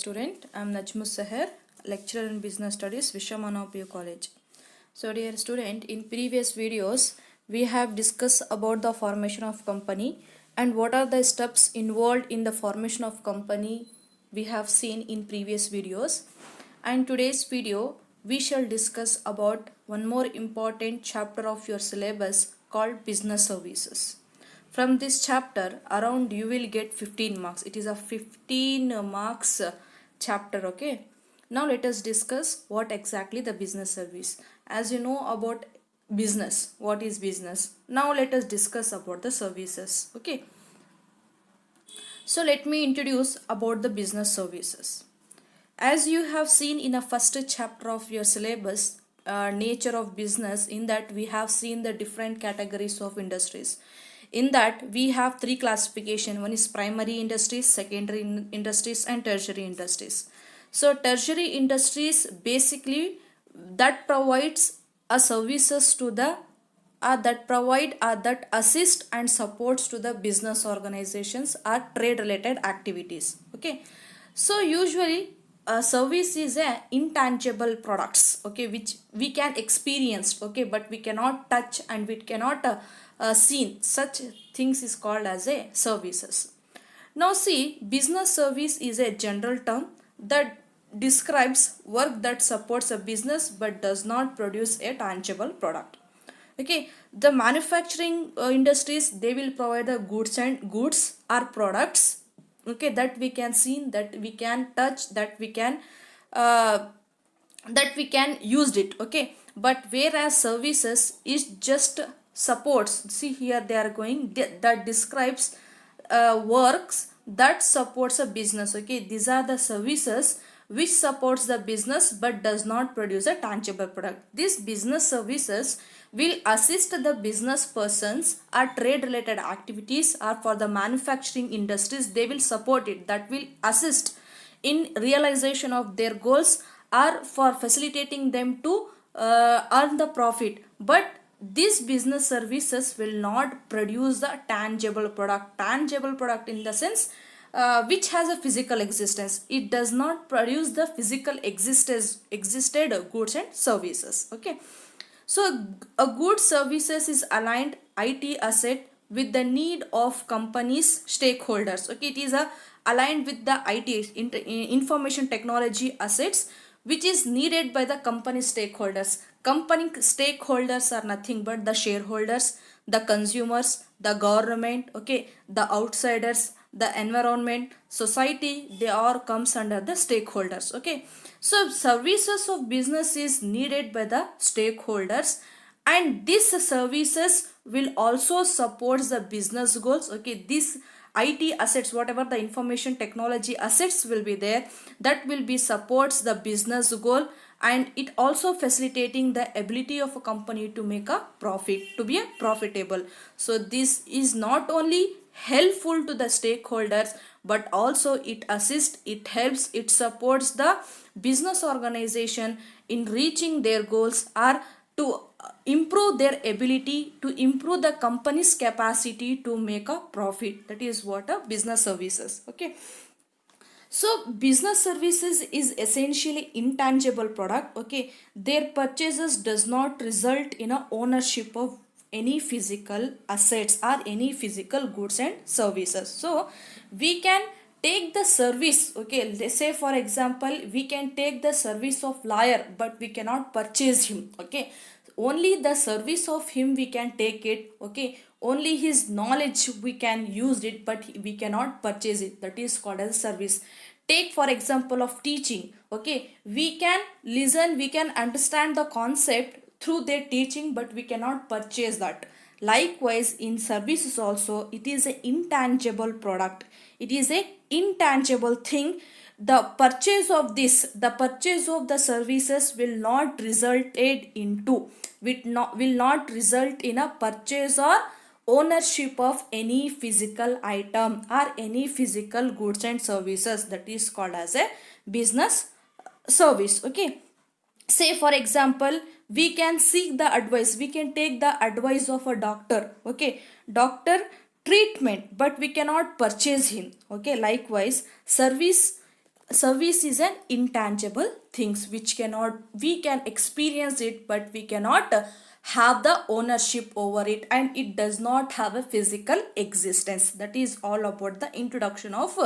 student. I am Najmus sahar, lecturer in business studies, VISHWAMANA College. So dear student, in previous videos we have discussed about the formation of company and what are the steps involved in the formation of company we have seen in previous videos. And today's video we shall discuss about one more important chapter of your syllabus called business services. From this chapter around you will get 15 marks. It is a 15 marks chapter. Okay, now let us discuss what exactly the business service. As you know about business, what is business, now let us discuss about the services. Okay, so let me introduce about the business services. As you have seen in a first chapter of your syllabus, nature of business, in that we have seen the different categories of industries. In that we have three classification. One is primary industries, secondary industries and tertiary industries. So tertiary industries basically that provides a services to the that assist and supports to the business organizations or trade related activities. Okay, so usually a service is a intangible products, okay, which we can experience, okay, but we cannot touch and we cannot see. Such things is called as a services. Now see, business service is a general term that describes work that supports a business but does not produce a tangible product. Okay, the manufacturing industries, they will provide the goods or products, okay, that we can see, that we can touch, uh, that we can use it. Okay, but whereas services is just supports. See here they are going that describes works that supports a business. Okay, these are the services which supports the business but does not produce a tangible product. These business services will assist the business persons or trade related activities, or for the manufacturing industries they will support it, that will assist in realization of their goals or for facilitating them to earn the profit. But these business services will not produce the tangible product in the sense which has a physical existence. It does not produce the physical existed goods and services. Okay, so a good services is aligned IT asset with the need of companies stakeholders. Okay, it is aligned with the IT information technology assets which is needed by the company stakeholders. Company stakeholders are nothing but the shareholders, the consumers, the government, okay, the outsiders, the environment, society, they all comes under the stakeholders. Okay, so services of business is needed by the stakeholders, and these services will also support the business goals. Okay, this IT assets, whatever the information technology assets will be there, that will be supports the business goal, and it also facilitating the ability of a company to make a profit, to be a profitable. So this is not only helpful to the stakeholders but also it assists, it helps, it supports the business organization in reaching their goals, or to improve their ability, to improve the company's capacity to make a profit. That is what a business services. Okay, so business services is essentially intangible product. Okay, their purchases does not result in a ownership of any physical assets or any physical goods and services. So we can take the service. Okay, let's say for example we can take the service of lawyer but we cannot purchase him. Okay, only the service of him we can take it. Okay, only his knowledge we can use it but we cannot purchase it. That is called as service. Take for example of teaching. Okay, we can listen, we can understand the concept through their teaching but we cannot purchase that. Likewise in services also, it is an intangible product, it is a intangible thing. The purchase of the services will not result in a purchase or ownership of any physical item or any physical goods and services. That is called as a business service. Okay, say for example we can seek the advice, we can take the advice of a doctor. Okay, doctor treatment but we cannot purchase him. Okay, likewise service service is an intangible things which cannot, we can experience it but we cannot have the ownership over it, and it does not have a physical existence. That is all about the introduction of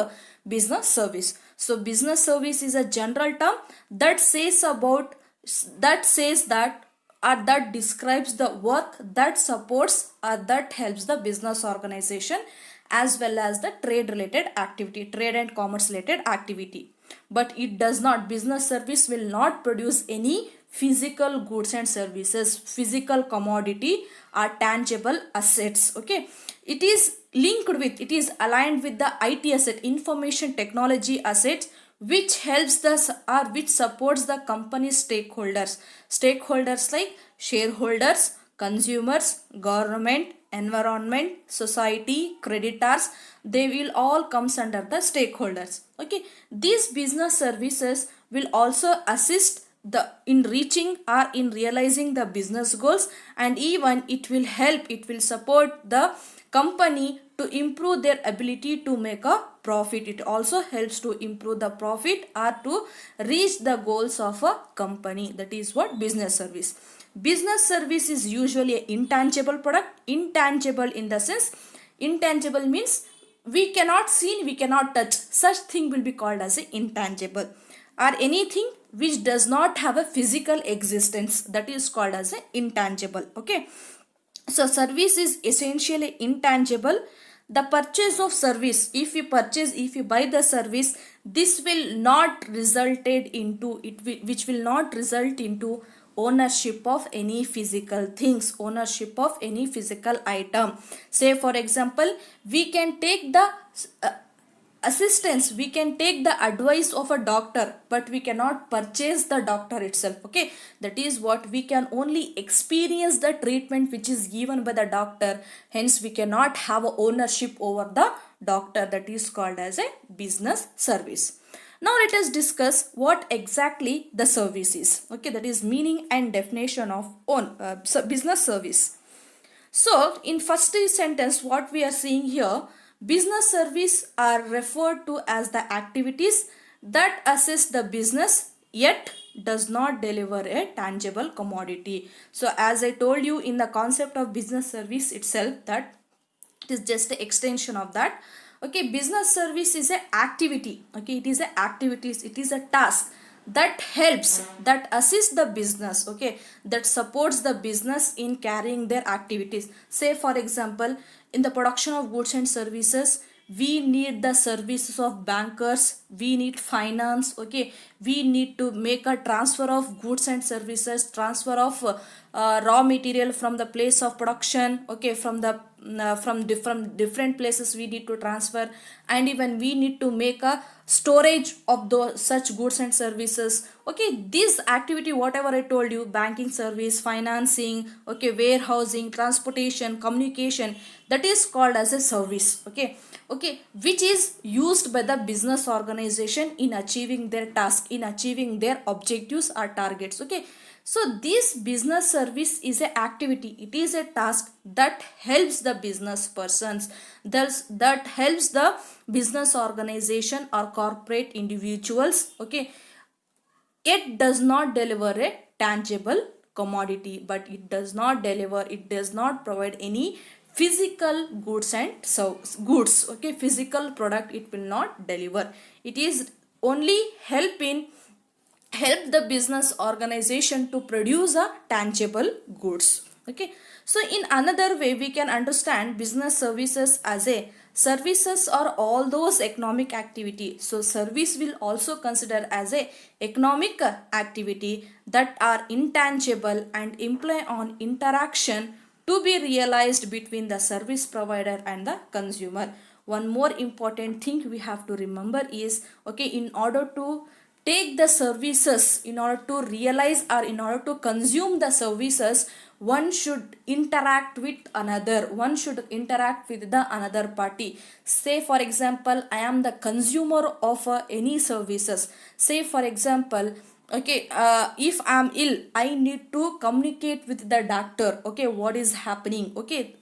business service. So business service is a general term that says about, that says that, or that describes the work that supports or that helps the business organization as well as the trade related activity, trade and commerce related activity. But it does not, business service will not produce any physical goods and services, physical commodity or tangible assets. Okay, it is linked with, it is aligned with the IT asset, information technology assets, which helps the, or which supports the company stakeholders like shareholders, consumers, government, environment, society, creditors, they will all comes under the stakeholders. Okay, these business services will also assist the in reaching or in realizing the business goals, and even it will help, it will support the company to improve their ability to make a profit. It also helps to improve the profit or to reach the goals of a company. That is what business service. Business service is usually an intangible product. Intangible in the sense, intangible means we cannot see, we cannot touch, such thing will be called as a intangible, or anything which does not have a physical existence, that is called as a intangible. Okay, so service is essentially intangible. The purchase of service, if you purchase, if you buy the service, this will not resulted into it, which will not result into ownership of any physical things, ownership of any physical item. Say for example, we can take the uh, assistance, we can take the advice of a doctor, but we cannot purchase the doctor itself. Okay, that is what, we can only experience the treatment which is given by the doctor, hence we cannot have ownership over the doctor. That is called as a business service. Now let us discuss what exactly the service is. Okay, that is meaning and definition of business service. So in first sentence what we are seeing here, business service are referred to as the activities that assist the business yet does not deliver a tangible commodity. So as I told you in the concept of business service itself, that it is just an extension of that. Okay, business service is a activity. Okay, it is a activities, it is a task that helps, that assists the business. Okay, that supports the business in carrying their activities. Say for example, in the production of goods and services, we need the services of bankers, we need finance. Okay, we need to make a transfer of goods and services, transfer of raw material from the place of production. Okay, from the from different places we need to transfer, and even we need to make a storage of those such goods and services. Okay, this activity whatever I told you, banking service, financing, okay, warehousing, transportation, communication, that is called as a service. Okay, okay, which is used by the business organization in achieving their task, in achieving their objectives or targets. Okay, so this business service is a activity, it is a task that helps the business persons, thus that helps the business organization or corporate individuals. Okay, it does not deliver a tangible commodity, but it does not deliver, it does not provide any physical goods and so goods. Okay, physical product it will not deliver, it is only help the business organization to produce a tangible goods. Okay, so in another way we can understand business services as a, services are all those economic activity. So service will also consider as a economic activity that are intangible and imply on interaction to be realized between the service provider and the consumer. One more important thing we have to remember is, okay, in order to take the services, in order to realize or in order to consume the services, one should interact with another, one should interact with the another party. Say for example, I am the consumer of any services. Say for example, okay, if I am ill, I need to communicate with the doctor. Okay, what is happening? Okay,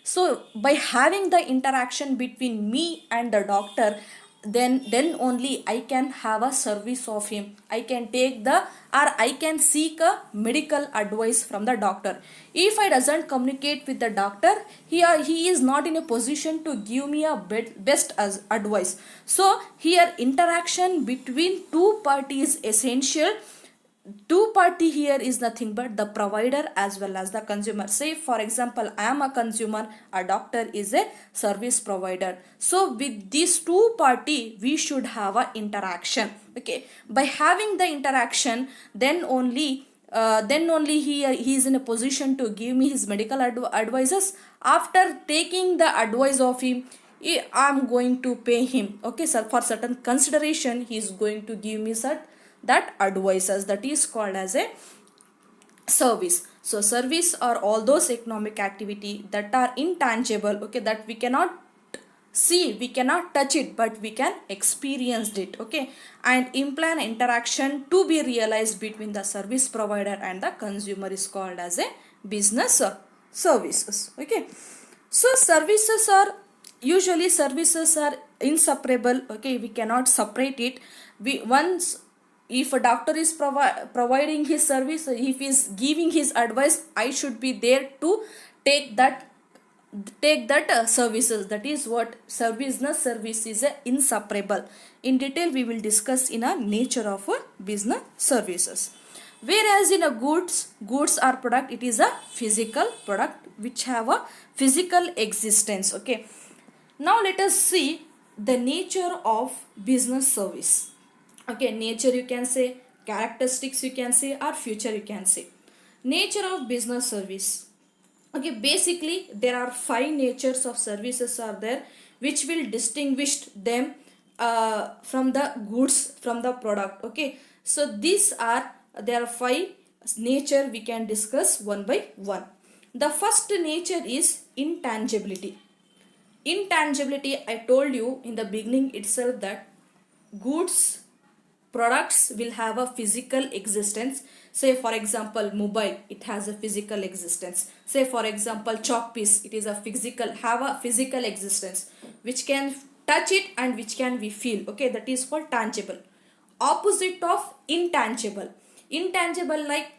so by having the interaction between me and the doctor, then only I can have a service of him. I can take the, or I can seek a medical advice from the doctor. If I doesn't communicate with the doctor, he is not in a position to give me a best as advice. So here interaction between two parties essential. Two party here is nothing but the provider as well as the consumer. Say for example, I am a consumer, a doctor is a service provider. So with these two party we should have a interaction. Okay, by having the interaction, then only he is in a position to give me his medical advices. After taking the advice of him, I'm going to pay him. Okay, so for certain consideration he is going to give me that advices, that is called as a service. So service are all those economic activity that are intangible, okay, that we cannot see, we cannot touch it, but we can experience it. Okay, and imply an interaction to be realized between the service provider and the consumer is called as a business services. Okay, so services are inseparable. Okay, we cannot separate it. We once, if a doctor is providing his service, if he is giving his advice, I should be there to take that services. That is what business service is inseparable. In detail we will discuss in a nature of business services. Whereas in a goods or product, it is a physical product which have a physical existence. Okay, now let us see the nature of business service. Okay, nature you can say, characteristics you can say, or future you can say. Nature of business service. Okay, basically there are 5 natures of services are there, which will distinguish them from the goods, from the product. Okay, so there are 5 nature we can discuss one by one. The first nature is intangibility. Intangibility, I told you in the beginning itself that goods, products will have a physical existence. Say for example mobile, it has a physical existence. Say for example chalk piece, it is a physical existence, which can touch it and which can we feel. Okay, that is called tangible. Opposite of intangible. Intangible, like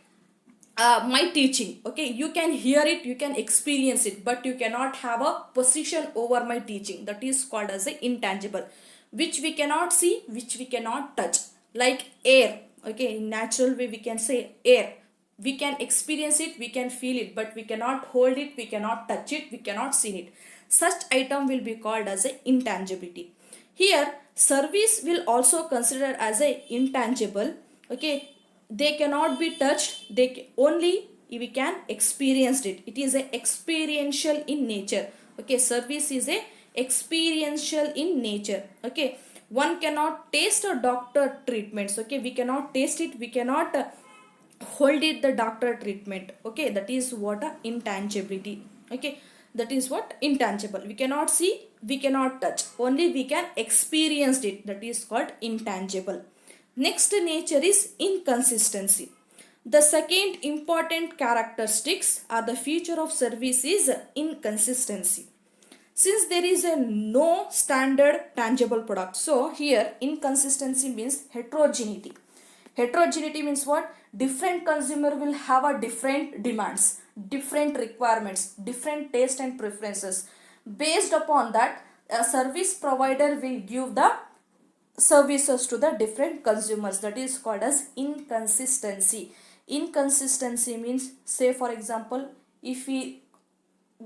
my teaching. Okay, you can hear it, you can experience it, but you cannot have a position over my teaching. That is called as a intangible, which we cannot see, which we cannot touch. Like air. Okay, in natural way we can say air, we can experience it, we can feel it, but we cannot hold it, we cannot touch it, we cannot see it. Such item will be called as a intangibility. Here service will also consider as a intangible. Okay, they cannot be touched, only we can experience it. It is a experiential in nature. Okay, service is a experiential in nature. Okay, one cannot taste a doctor treatments. Okay, we cannot taste it, we cannot hold it, the doctor treatment. Okay, that is what a intangibility. Okay, that is what intangible, we cannot see, we cannot touch, only we can experience it. That is called intangible. Next nature is inconsistency. The second important characteristics or the feature of service is inconsistency. Since there is a no standard tangible product, so here inconsistency means heterogeneity. Heterogeneity means what? Different consumer will have a different demands, different requirements, different taste and preferences. Based upon that, a service provider will give the services to the different consumers. That is called as inconsistency. Inconsistency means, say for example, if we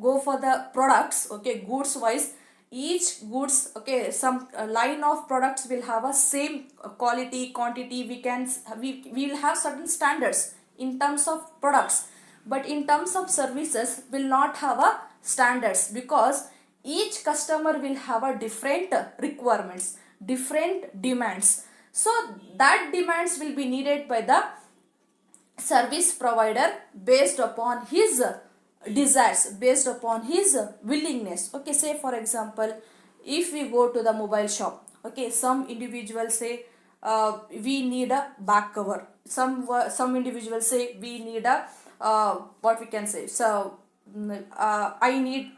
go for the products, okay, goods wise, each goods, okay, some line of products will have a same quality, quantity. We will have certain standards in terms of products, but in terms of services will not have a standards, because each customer will have a different requirements, different demands. So that demands will be needed by the service provider based upon his desires, based upon his willingness. Okay, say for example, if we go to the mobile shop, okay, some individuals say we need a back cover, some individuals say we need a what we can say, so I need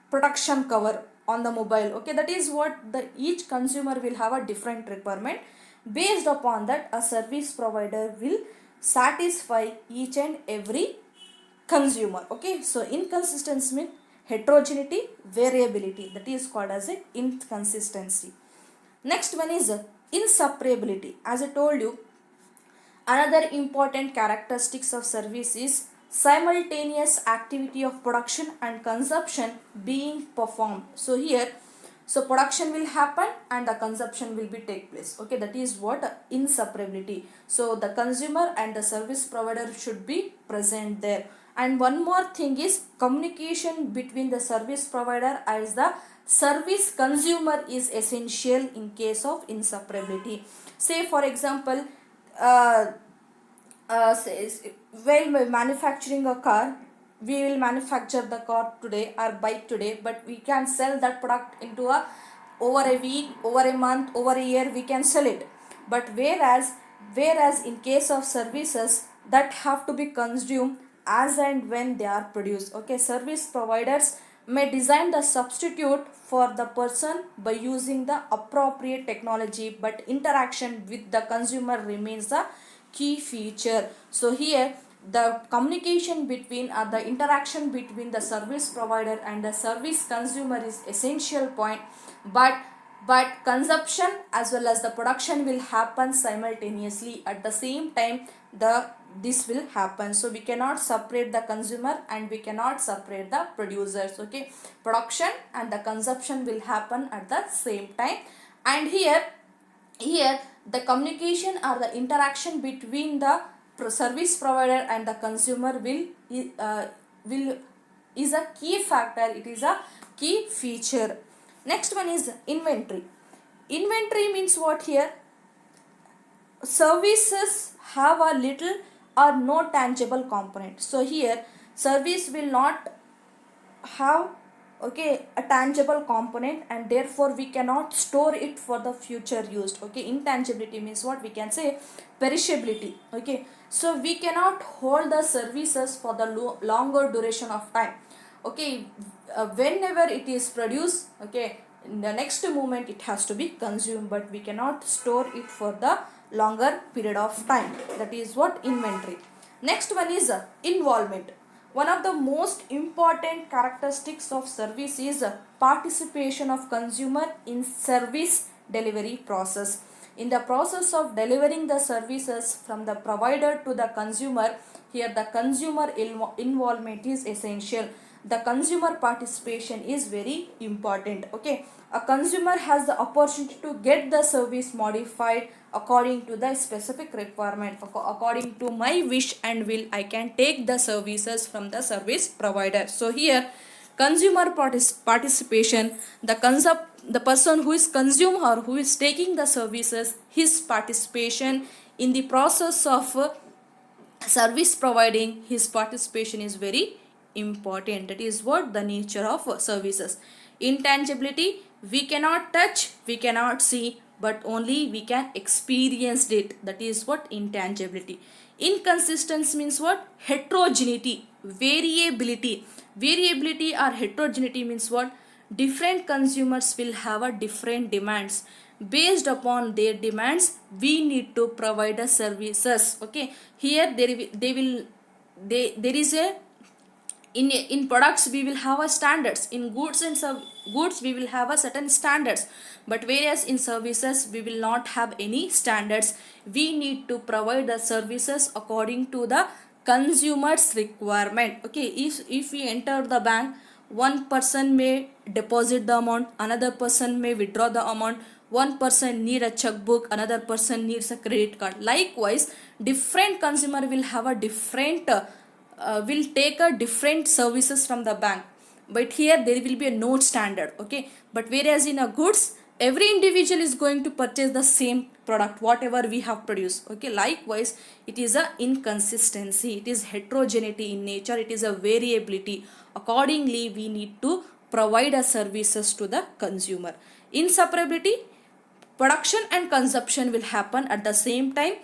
protection cover on the mobile. Okay, that is what the each consumer will have a different requirement. Based upon that, a service provider will satisfy each and every consumer. Okay, so inconsistency means heterogeneity, variability, that is called as a inconsistency. Next one is inseparability. As I told you, another important characteristics of service is simultaneous activity of production and consumption being performed. So here, so production will happen and the consumption will be take place. Okay, that is what inseparability. So the consumer and the service provider should be present there. And one more thing is communication between the service provider as the service consumer is essential in case of inseparability. Say for example, uh, while manufacturing a car, we will manufacture the car today or bike today, but we can sell that product into a over a week, over a month, over a year, we can sell it. But whereas in case of services, that have to be consumed as and when they are produced. Okay, service providers may design the substitute for the person by using the appropriate technology, but interaction with the consumer remains the key feature. So here the communication between the interaction between the service provider and the service consumer is essential point, but consumption as well as the production will happen simultaneously at the same time. This will happen, so we cannot separate the consumer and we cannot separate the producers. Okay, production and the consumption will happen at the same time. And here the communication or the interaction between the service provider and the consumer will is a key factor, it is a key feature. Next one is inventory. Inventory means what here? Services have a little or no tangible component. So here service will not have, okay, a tangible component, and therefore we cannot store it for the future used. Okay, intangibility means what? We can say perishability. Okay, so we cannot hold the services for the longer duration of time. Okay, whenever it is produced, okay, in the next moment it has to be consumed, but we cannot store it for the longer period of time. That is what inventory. Next one is involvement. One of the most important characteristics of service is participation of consumer in service delivery process. In the process of delivering the services from the provider to the consumer, here the consumer involvement is essential. The consumer participation is very important. Okay, a consumer has the opportunity to get the service modified according to the specific requirement. According to my wish and will, I can take the services from the service provider. So here consumer participation, the person who is consumer or who is taking the services, his participation in the process of service providing, his participation is very important. That is what the nature of services. Intangibility, we cannot touch, we cannot see, but only we can experience it. That is what intangibility. Inconsistency means what? Heterogeneity, variability. Variability or heterogeneity means what? Different consumers will have a different demands. Based upon their demands, we need to provide a services. Okay, here there is a in products we will have a standards. In goods and goods we will have a certain standards, but whereas in services we will not have any standards. We need to provide the services according to the consumer's requirement. Okay, if we enter the bank, one person may deposit the amount, another person may withdraw the amount, one person need a checkbook, another person needs a credit card. Likewise, different consumer will have a different will take a different services from the bank, but here there will be a no standard. Okay, but whereas in a goods, every individual is going to purchase the same product whatever we have produced. Okay, likewise it is a inconsistency, it is heterogeneity in nature, it is a variability. Accordingly we need to provide a services to the consumer. Inseparability, production and consumption will happen at the same time.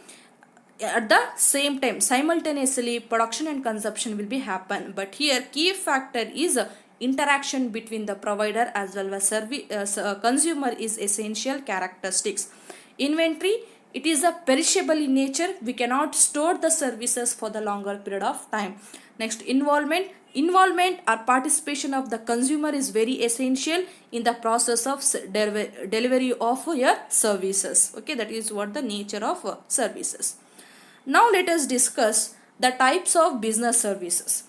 Simultaneously production and consumption will be happen, but here key factor is interaction between the provider as well as consumer is essential characteristics. Inventory, it is a perishable in nature. We cannot store the services for the longer period of time. Next, involvement or participation of the consumer is very essential in the process of delivery of your services. Okay, that is what the nature of services. Now let us discuss the types of business services.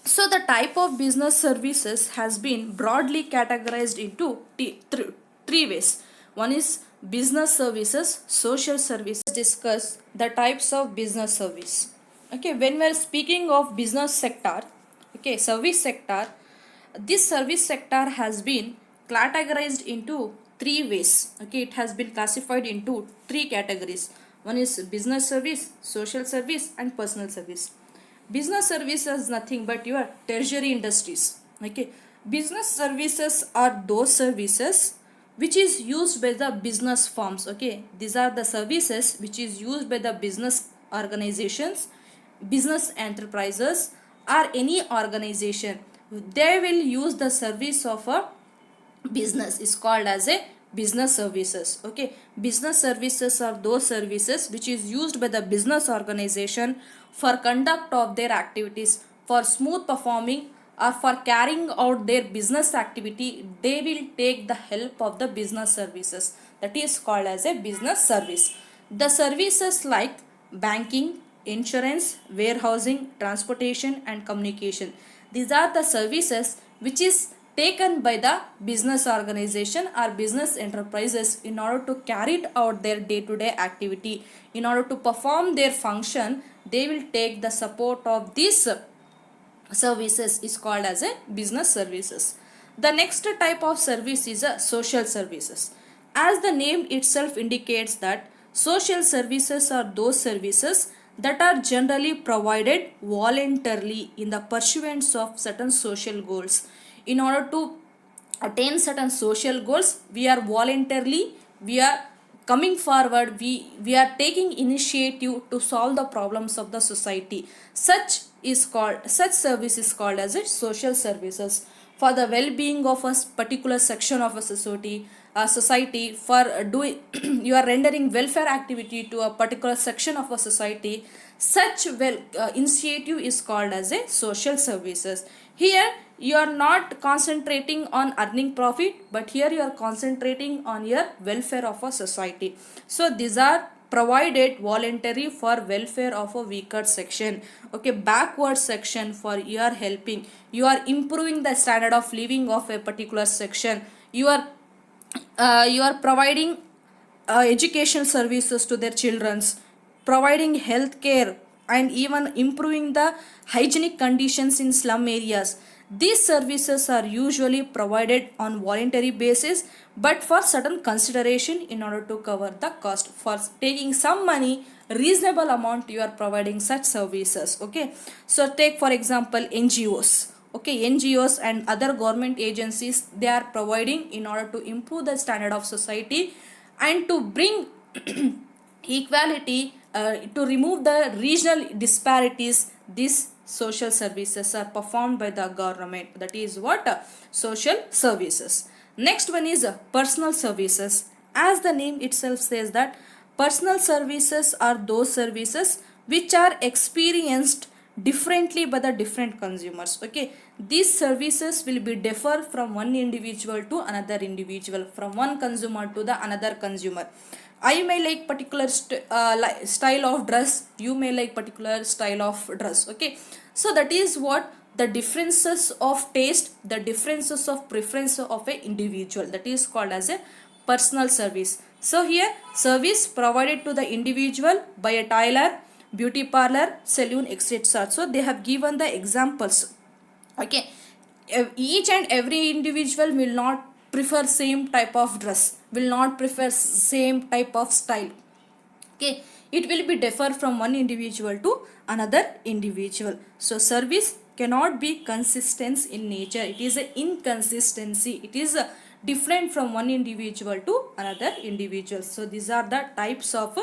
So the type of business services has been broadly categorized into three ways. One is business services, social services. Discuss the types of business service. Okay, when we are speaking of business sector, okay, service sector, this service sector has been categorized into three ways. Okay, it has been classified into three categories. One is business service, social service, and personal service. Business service is nothing but your tertiary industries. Okay, business services are those services which is used by the business firms. Okay, these are the services which is used by the business organizations, business enterprises, or any organization. They will use the service of a business is called as a business services. Okay, business services are those services which is used by the business organization for conduct of their activities, for smooth performing or for carrying out their business activity. They will take the help of the business services, that is called as a business service. The services like banking, insurance, warehousing, transportation, and communication, these are the services which is taken by the business organization or business enterprises in order to carry out their day-to-day activity. In order to perform their function, they will take the support of these services is called as a business services. The next type of service is a social services. As the name itself indicates that social services are those services that are generally provided voluntarily in the pursuance of certain social goals. In order to attain certain social goals, we are voluntarily, we are coming forward, we are taking initiative to solve the problems of the society. Such service is called as a social services for the well-being of a particular section of a society, for doing you are rendering welfare activity to a particular section of a society. Such initiative is called as a social services. Here you are not concentrating on earning profit, but here you are concentrating on your welfare of a society. So these are provided voluntary for welfare of a weaker section. Okay, backward section, for you are helping, you are improving the standard of living of a particular section. You are providing education services to their children's, providing health care, and even improving the hygienic conditions in slum areas. These services are usually provided on voluntary basis, but for certain consideration in order to cover the cost. For taking some money, reasonable amount, you are providing such services. Okay, so take for example NGOs. Okay, NGOs and other government agencies, they are providing in order to improve the standard of society and to bring equality, to remove the regional disparities. These social services are performed by the government, that is what social services. Next one is personal services. As the name itself says that personal services are those services which are experienced differently by the different consumers. Okay, these services will be differ from one individual to another individual, from one consumer to the another consumer. I may like particular style of dress, you may like particular style of dress. Okay, so that is what the differences of taste, the differences of preference of a individual, that is called as a personal service. So here service provided to the individual by a tailor, beauty parlor, saloon, etc. So they have given the examples. Okay, each and every individual will not prefer same type of dress, will not prefer same type of style. Okay, it will be differ from one individual to another individual. So service cannot be consistent in nature, it is an inconsistency, it is different from one individual to another individual. So these are the types of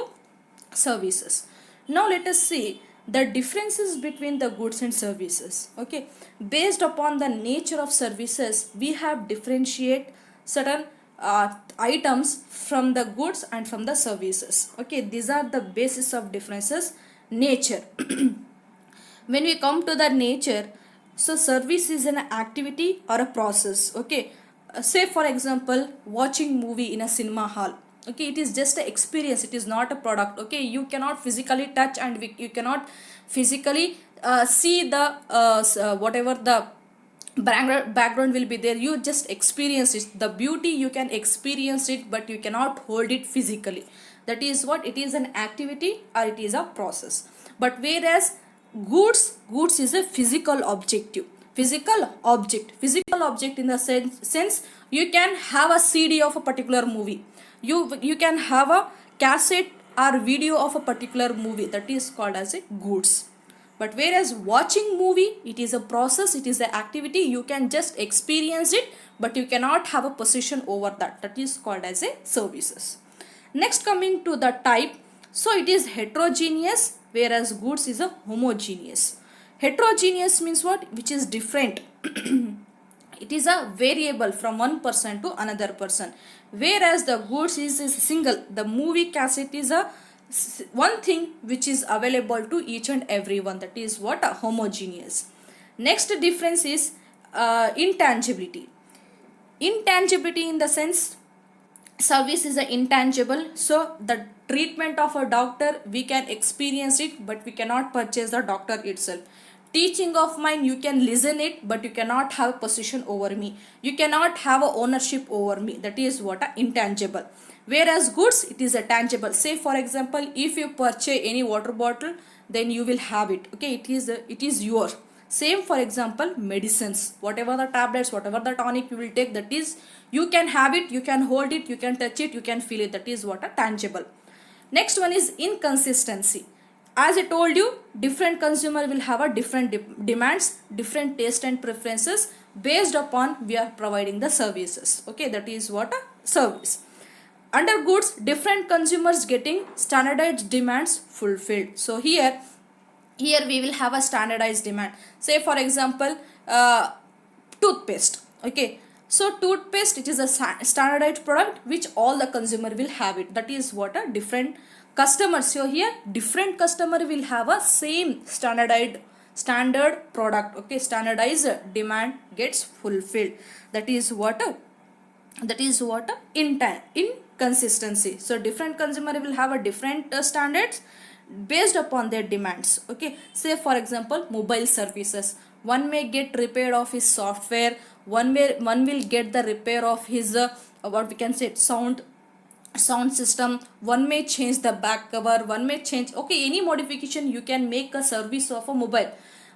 services. Now let us see the differences between the goods and services. Okay, based upon the nature of services, we have differentiate certain items from the goods and from the services. Okay, these are the basis of differences. Nature. When we come to the nature, so service is an activity or a process. Okay, say for example, watching movie in a cinema hall. Okay, it is just an experience, it is not a product. Okay, you cannot physically touch, and you cannot physically see the whatever the background will be there. You just experience it, the beauty you can experience it, but you cannot hold it physically. That is what it is, an activity or it is a process. But whereas goods is a physical object in the sense you can have a CD of a particular movie, you can have a cassette or video of a particular movie, that is called as a goods. But whereas watching movie, it is a process, it is an activity, you can just experience it, but you cannot have a possession over that, that is called as a services. Next, coming to the type, so it is heterogeneous, whereas goods is a homogeneous. Heterogeneous means what? Which is different. It is a variable from one person to another person, whereas the goods is single. The movie cassette is a one thing which is available to each and everyone, that is what? A homogeneous. Next difference is intangibility. Intangibility in the sense service is a intangible, so the treatment of a doctor, we can experience it, but we cannot purchase the doctor itself. Teaching of mine, you can listen it, but you cannot have possession over me, you cannot have a ownership over me, that is what? A intangible. Whereas goods, it is a tangible. Say for example, if you purchase any water bottle, then you will have it. Okay, it is yours. Same for example, medicines, whatever the tablets, whatever the tonic you will take, that is, you can have it, you can hold it, you can touch it, you can feel it, that is what? A tangible. Next one is inconsistency. As I told you, different consumer will have a different demands, different taste and preferences based upon we are providing the services. Okay, that is what? A service. Under goods, different consumers getting standardized demands fulfilled. So here we will have a standardized demand. Say for example, toothpaste. Okay, so toothpaste, it is a standardized product which all the consumer will have it, that is what? A different customers. So here different customer will have a same standard product. Okay, standardized demand gets fulfilled, that is what? Inconsistency. So different consumer will have a different standards based upon their demands. Okay, say for example, mobile services, one may get repair of his software, one will get the repair of his what we can say, sound system, one may change the back cover, one may change, okay, any modification you can make a service of a mobile.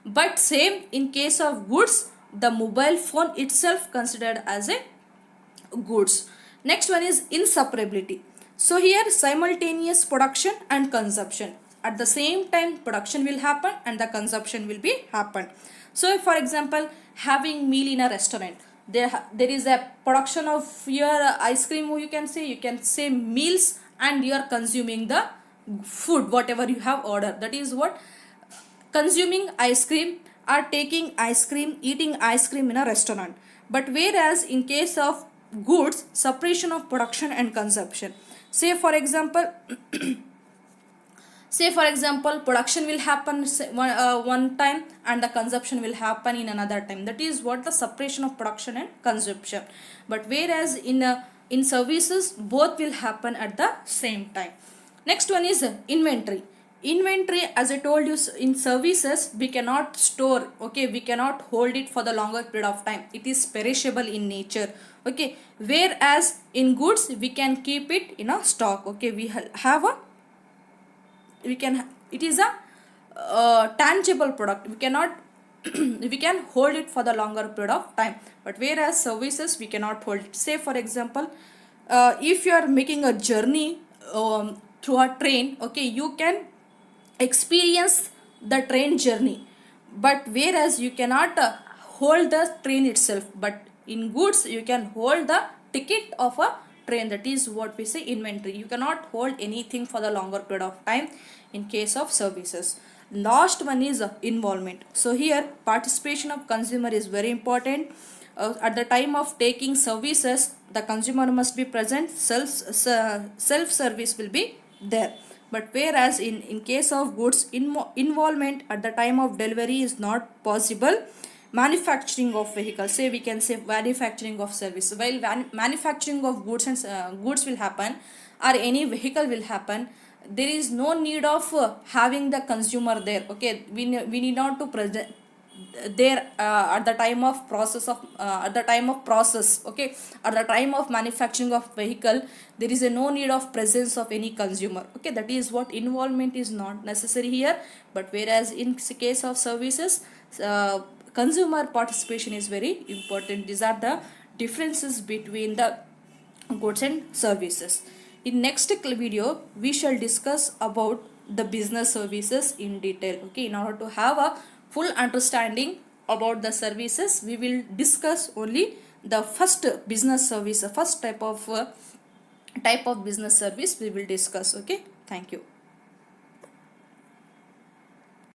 But same in case of goods, the mobile phone itself considered as a goods. Next one is inseparability. So here simultaneous production and consumption, at the same time production will happen and the consumption will be happen. So for example, having meal in a restaurant, there is a production of your ice cream, you can say meals, and you are consuming the food whatever you have ordered, that is what? Consuming ice cream or taking ice cream, eating ice cream in a restaurant. But whereas in case of goods, separation of production and consumption. Say for example, production will happen one time and the consumption will happen in another time, that is what? The separation of production and consumption. But whereas in services, both will happen at the same time. Next one is inventory. Inventory, as I told you, in services we cannot store, okay, we cannot hold it for the longer period of time, it is perishable in nature. Okay, whereas in goods we can keep it in a stock. Okay, it is a tangible product, we cannot we can hold it for the longer period of time. But whereas services, we cannot hold it. Say for example, if you are making a journey through a train, okay, you can experience the train journey, but whereas you cannot hold the train itself. But in goods, you can hold the ticket of a train, that is what we say inventory. You cannot hold anything for the longer period of time in case of services. Last one is involvement. So here participation of consumer is very important. At the time of taking services, the consumer must be present, self service will be there. But whereas in case of goods, involvement at the time of delivery is not possible. Manufacturing of vehicles, say we can say manufacturing of service, while manufacturing of goods and goods will happen, or any vehicle will happen, there is no need of having the consumer there. Okay, we need not to present there at the time of process of at the time of process. Okay, at the time of manufacturing of vehicle, there is a no need of presence of any consumer. Okay, that is what involvement is not necessary here. But whereas in case of services, consumer participation is very important. These are the differences between the goods and services. In next video we shall discuss about the business services in detail. Okay, in order to have a full understanding about the services, we will discuss only the first business service, the first type of business service we will discuss. Okay, thank you.